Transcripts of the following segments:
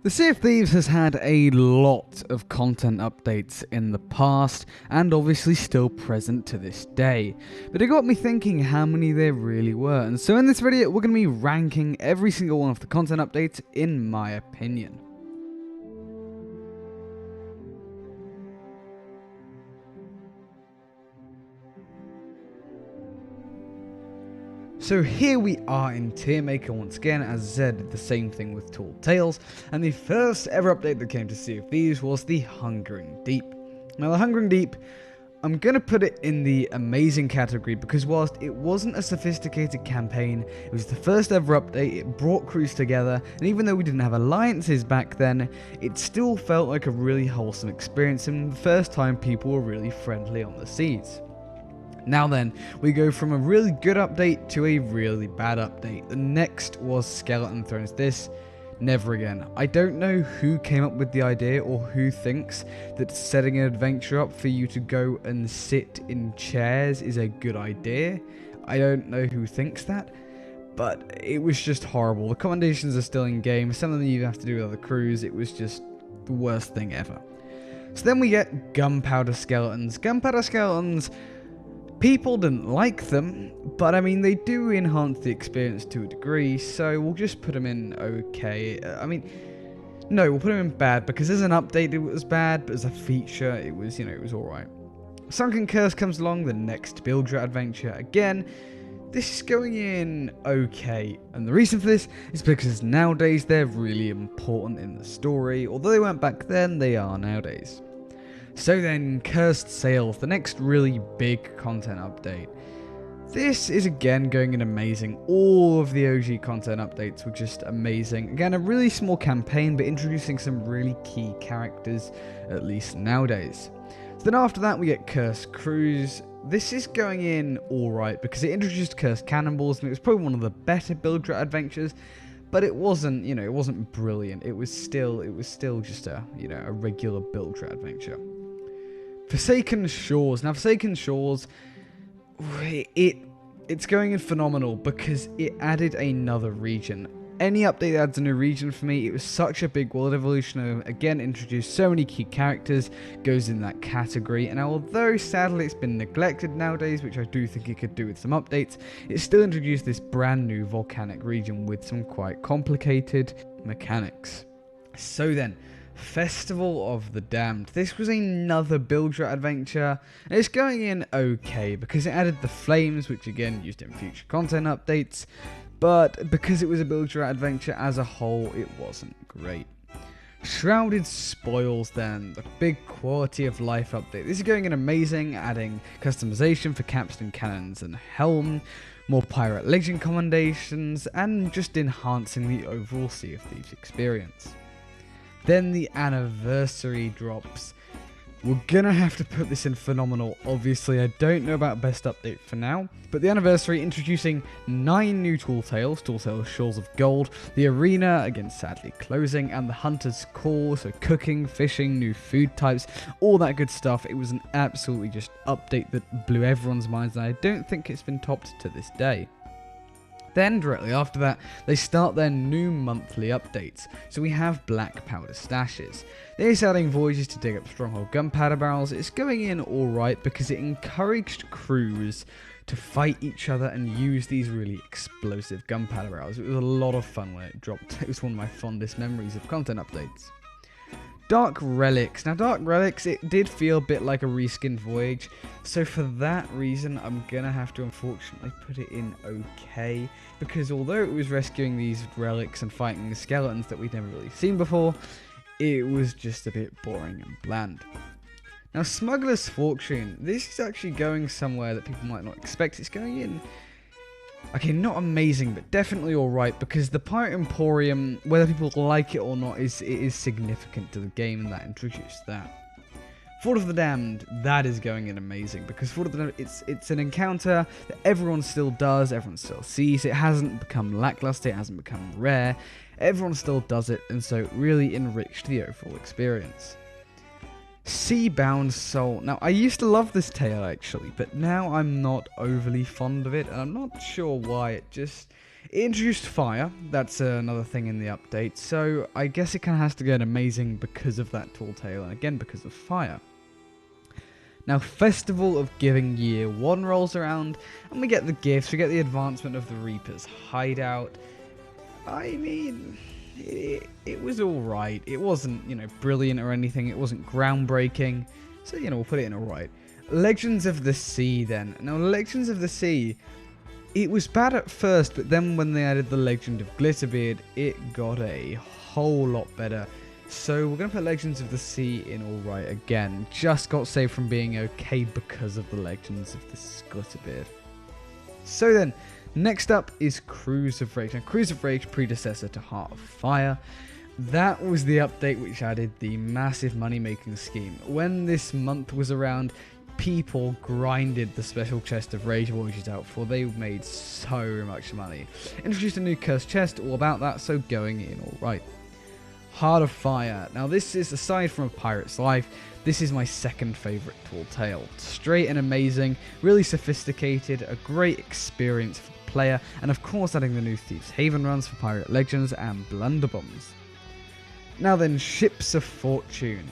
The Sea of Thieves has had a lot of content updates in the past, and obviously still present to this day, but it got me thinking how many there really were, and so in this video we're going to be ranking every single one of the content updates in my opinion. So here we are in Tearmaker once again. As I said, did the same thing with Tall Tales, and the first ever update that came to Sea of Thieves was the Hungering Deep. Now the Hungering Deep, I'm going to put it in the amazing category because whilst it wasn't a sophisticated campaign, it was the first ever update, it brought crews together, and even though we didn't have alliances back then, it still felt like a really wholesome experience and the first time people were really friendly on the seas. Now then, we go from a really good update to a really bad update. The next was Skeleton Thrones. This, never again. I don't know who came up with the idea or who thinks that setting an adventure up for you to go and sit in chairs is a good idea. I don't know who thinks that, but it was just horrible. The commendations are still in game. Some of them you have to do with other crews. It was just the worst thing ever. So then we get Gunpowder Skeletons. Gunpowder Skeletons, people didn't like them, but I mean, they do enhance the experience to a degree, so we'll just put them in okay. No, we'll put them in bad, because as an update it was bad, but as a feature it was, it was alright. Sunken Curse comes along, the next build your adventure. Again, this is going in okay, and the reason for this is because nowadays they're really important in the story. Although they weren't back then, they are nowadays. So then, Cursed Sails, the next really big content update. This is again going in amazing. All of the OG content updates were just amazing. Again, a really small campaign, but introducing some really key characters, at least nowadays. So then after that, we get Cursed Cruise. This is going in alright, because it introduced Cursed Cannonballs, and it was probably one of the better build your adventures. But it wasn't, it wasn't brilliant. It was still just a regular build your adventure. Forsaken Shores. Now, Forsaken Shores, it's going in phenomenal because it added another region. Any update that adds a new region for me, it was such a big world evolution. Again, introduced so many key characters, goes in that category. And although sadly it's been neglected nowadays, which I do think it could do with some updates, it still introduced this brand new volcanic region with some quite complicated mechanics. So then, Festival of the Damned. This was another build your adventure, and it's going in okay because it added the flames, which again used in future content updates, but because it was a build your adventure as a whole, it wasn't great. Shrouded Spoils then, the big quality of life update. This is going in amazing, adding customization for capstan cannons and helm, more pirate legend commendations, and just enhancing the overall Sea of Thieves experience. Then the anniversary drops. We're gonna have to put this in phenomenal. Obviously, I don't know about best update for now, but the anniversary introducing 9 new Tall Tales Shores of Gold, the arena, again sadly closing, and the Hunter's Call, so cooking, fishing, new food types, all that good stuff. It was an absolutely just update that blew everyone's minds, and I don't think it's been topped to this day. Then, directly after that, they start their new monthly updates. So we have Black Powder Stashes. This adding voyages to dig up stronghold gunpowder barrels. It's going in alright because it encouraged crews to fight each other and use these really explosive gunpowder barrels. It was a lot of fun when it dropped. It was one of my fondest memories of content updates. Dark Relics. Now, Dark Relics, it did feel a bit like a reskinned Voyage, so for that reason, I'm gonna have to unfortunately put it in okay, because although it was rescuing these relics and fighting the skeletons that we'd never really seen before, it was just a bit boring and bland. Now, Smuggler's Fortune. This is actually going somewhere that people might not expect. It's going in, okay, not amazing, but definitely alright, because the Pirate Emporium, whether people like it or not, it is significant to the game, and that introduced that. Fort of the Damned, that is going in amazing, because Fort of the Damned, it's an encounter that everyone still does, everyone still sees. It hasn't become lackluster, it hasn't become rare, everyone still does it, and so it really enriched the overall experience. Seabound Soul. Now, I used to love this tale actually, but now I'm not overly fond of it, and I'm not sure why. It introduced fire, that's another thing in the update, so I guess it kind of has to get amazing because of that tall tale, and again because of fire. Now, Festival of Giving Year 1 rolls around, and we get the gifts, we get the advancement of the Reaper's hideout. I mean, it was alright. It wasn't, brilliant or anything, it wasn't groundbreaking, so, we'll put it in alright. Legends of the Sea, then. Now, Legends of the Sea, it was bad at first, but then when they added the Legend of Glitterbeard, it got a whole lot better. So we're going to put Legends of the Sea in alright again. Just got saved from being okay because of the Legends of the Glitterbeard. So then, next up is Cruise of Rage. Now, Cruise of Rage, predecessor to Heart of Fire. That was the update which added the massive money-making scheme. When this month was around, people grinded the special chest of Rage Voyages out for. They made so much money. Introduced a new cursed chest, all about that, so going in alright. Heart of Fire. Now this is, aside from A Pirate's Life, this is my second favourite tall tale. Straight and amazing, really sophisticated, a great experience for the player, and of course adding the new Thieves Haven runs for Pirate Legends and Blunderbombs. Now then, Ships of Fortune.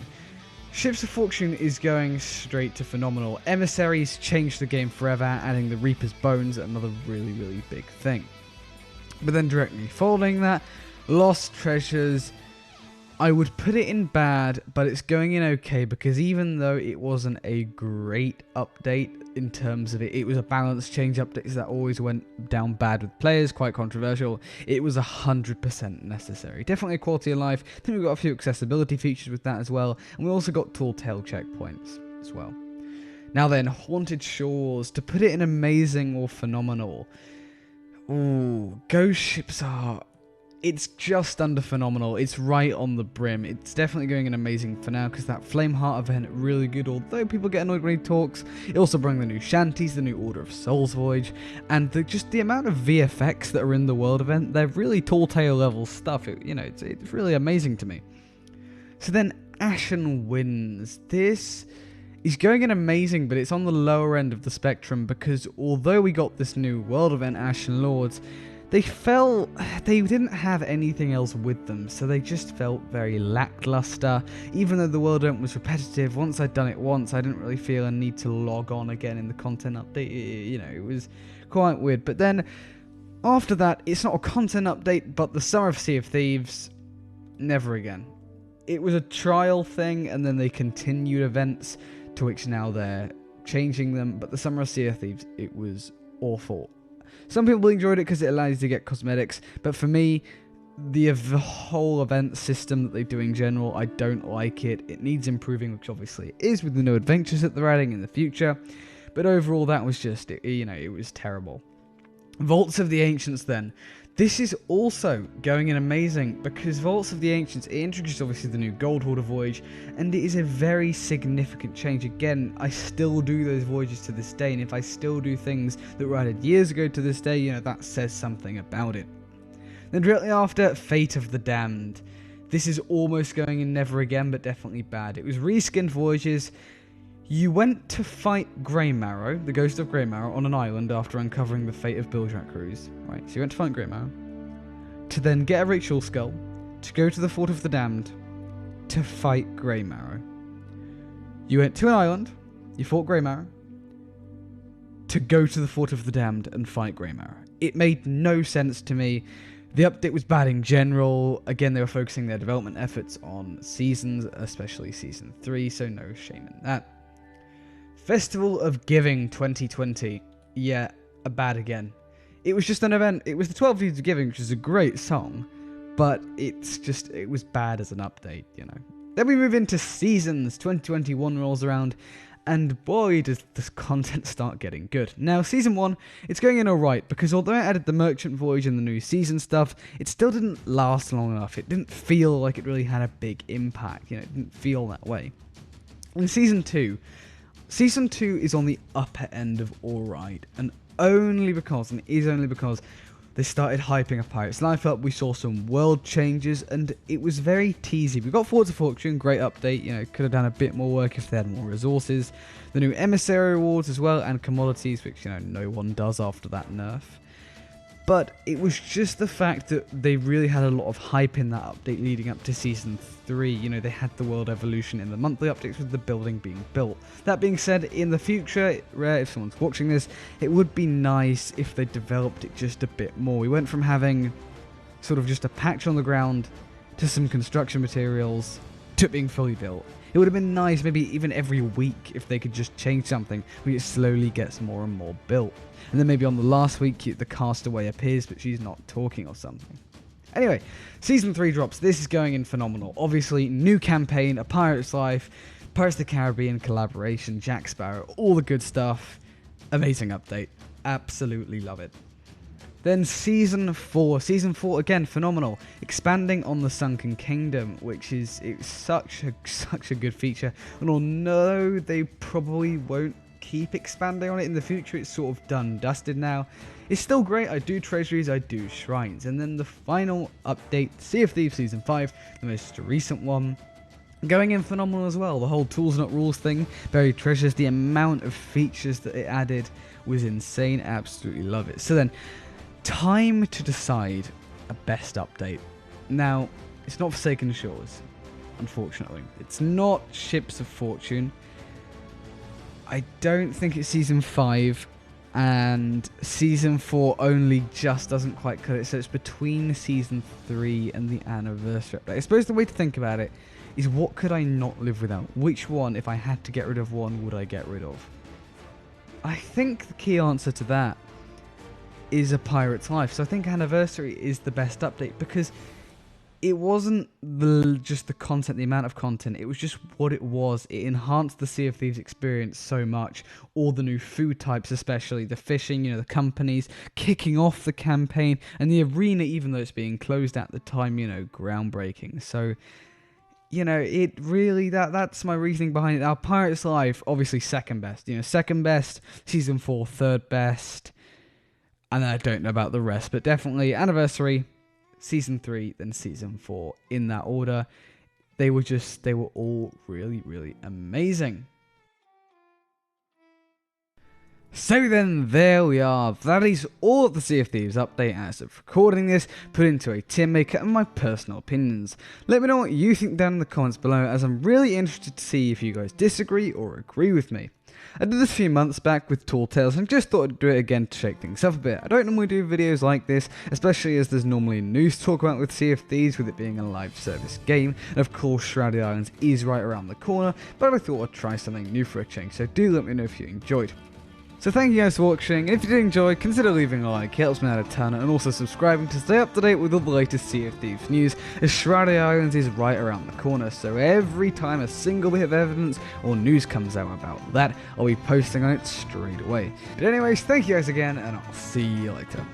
Ships of Fortune is going straight to phenomenal. Emissaries changed the game forever, adding the Reaper's Bones, another really big thing. But then directly following that, Lost Treasures. I would put it in bad, but it's going in okay, because even though it wasn't a great update in terms of it was a balance change update that always went down bad with players, quite controversial. It was 100% necessary. Definitely a quality of life. I think we got a few accessibility features with that as well, and we also got tall tale checkpoints as well. Now then, Haunted Shores. To put it in amazing or phenomenal. Ooh, Ghost Ships are... It's just under phenomenal. It's right on the brim. It's definitely going in amazing for now, because that Flameheart event, really good, although people get annoyed when he talks. It also brought the new shanties, the new Order of Souls Voyage, and just the amount of VFX that are in the world event. They're really tall tale level stuff. It's really amazing to me. So then, Ashen Winds. This is going in amazing, but it's on the lower end of the spectrum, because although we got this new world event, Ashen Lords, they didn't have anything else with them, so they just felt very lackluster. Even though the world event was repetitive, once I'd done it once, I didn't really feel a need to log on again in the content update. It was quite weird. But then, after that, it's not a content update, but the Summer of Sea of Thieves, never again. It was a trial thing, and then they continued events, to which now they're changing them. But the Summer of Sea of Thieves, it was awful. Some people enjoyed it because it allows you to get cosmetics, but for me, the whole event system that they do in general, I don't like it. It needs improving, which obviously it is with the new adventures that they're adding in the future, but overall that was just, it was terrible. Vaults of the Ancients then. This is also going in amazing, because Vaults of the Ancients, it introduced obviously the new Gold Hoarder Voyage, and it is a very significant change. Again, I still do those voyages to this day, and if I still do things that were added years ago to this day, that says something about it. Then directly after, Fate of the Damned. This is almost going in never again, but definitely bad. It was reskinned voyages. You went to fight Greymarrow, the ghost of Greymarrow, on an island after uncovering the fate of Bilgerat Cruz. Right, so you went to fight Greymarrow, to then get a Rachel Skull, to go to the Fort of the Damned, to fight Greymarrow. You went to an island, you fought Greymarrow, to go to the Fort of the Damned and fight Greymarrow. It made no sense to me. The update was bad in general. Again, they were focusing their development efforts on seasons, especially Season 3, so no shame in that. Festival of Giving 2020. Yeah, bad again. It was just an event. It was the 12 Years of Giving, which is a great song, but it was bad as an update, Then we move into Seasons. 2021 rolls around, and boy, does this content start getting good. Now, Season 1, it's going in alright, because although it added the Merchant Voyage and the new season stuff, it still didn't last long enough. It didn't feel like it really had a big impact, it didn't feel that way. In Season 2 is on the upper end of alright, and only because they started hyping A Pirate's Life up. We saw some world changes, and it was very teasy. We got Forts of Fortune, great update, could have done a bit more work if they had more resources. The new Emissary rewards as well, and commodities, which, no one does after that nerf. But it was just the fact that they really had a lot of hype in that update leading up to Season 3. You know, they had the world evolution in the monthly updates with the building being built. That being said, in the future, if someone's watching this, it would be nice if they developed it just a bit more. We went from having sort of just a patch on the ground to some construction materials to it being fully built. It would have been nice maybe even every week if they could just change something when it slowly gets more and more built. And then maybe on the last week the castaway appears but she's not talking or something. Anyway, Season 3 drops. This is going in phenomenal. Obviously, new campaign, A Pirate's Life, Pirates of the Caribbean collaboration, Jack Sparrow, all the good stuff. Amazing update. Absolutely love it. Then Season 4. Season 4, again, phenomenal. Expanding on the Sunken Kingdom, which is such a good feature. And although they probably won't keep expanding on it in the future, it's sort of done dusted now. It's still great. I do treasuries, I do shrines. And then the final update, Sea of Thieves Season 5, the most recent one. Going in phenomenal as well. The whole tools not rules thing, buried treasures, the amount of features that it added was insane. Absolutely love it. So then, time to decide a best update. Now, it's not Forsaken Shores, unfortunately. It's not Ships of Fortune. I don't think it's Season 5, and Season 4 only just doesn't quite cut it, so it's between Season 3 and the anniversary update. I suppose the way to think about it is, what could I not live without? Which one, if I had to get rid of one, would I get rid of? I think the key answer to that is A Pirate's Life. So I think Anniversary is the best update, because it wasn't just the content, the amount of content, it was just what it was. It enhanced the Sea of Thieves experience so much. All the new food types, especially the fishing, you know, the companies, kicking off the campaign, and the arena, even though it's being closed at the time, you know, groundbreaking. So, you know, it really, that's my reasoning behind it. Now, Pirate's Life, obviously second best. You know, second best, Season 4, third best, and then I don't know about the rest, but definitely Anniversary, Season 3, then Season 4, in that order. They were all really, really amazing. So then, there we are. That is all of the Sea of Thieves update as of recording this, put into a Tearmaker and my personal opinions. Let me know what you think down in the comments below, as I'm really interested to see if you guys disagree or agree with me. I did this a few months back with Tall Tales and just thought I'd do it again to shake things up a bit. I don't normally do videos like this, especially as there's normally news to talk about with Sea of Thieves, with it being a live service game, and of course Shrouded Islands is right around the corner, but I thought I'd try something new for a change, so do let me know if you enjoyed. So thank you guys for watching, and if you did enjoy, consider leaving a like, it helps me out a ton, and also subscribing to stay up to date with all the latest Sea of Thieves news, as Shrouded Islands is right around the corner, so every time a single bit of evidence or news comes out about that, I'll be posting on it straight away. But anyways, thank you guys again, and I'll see you later.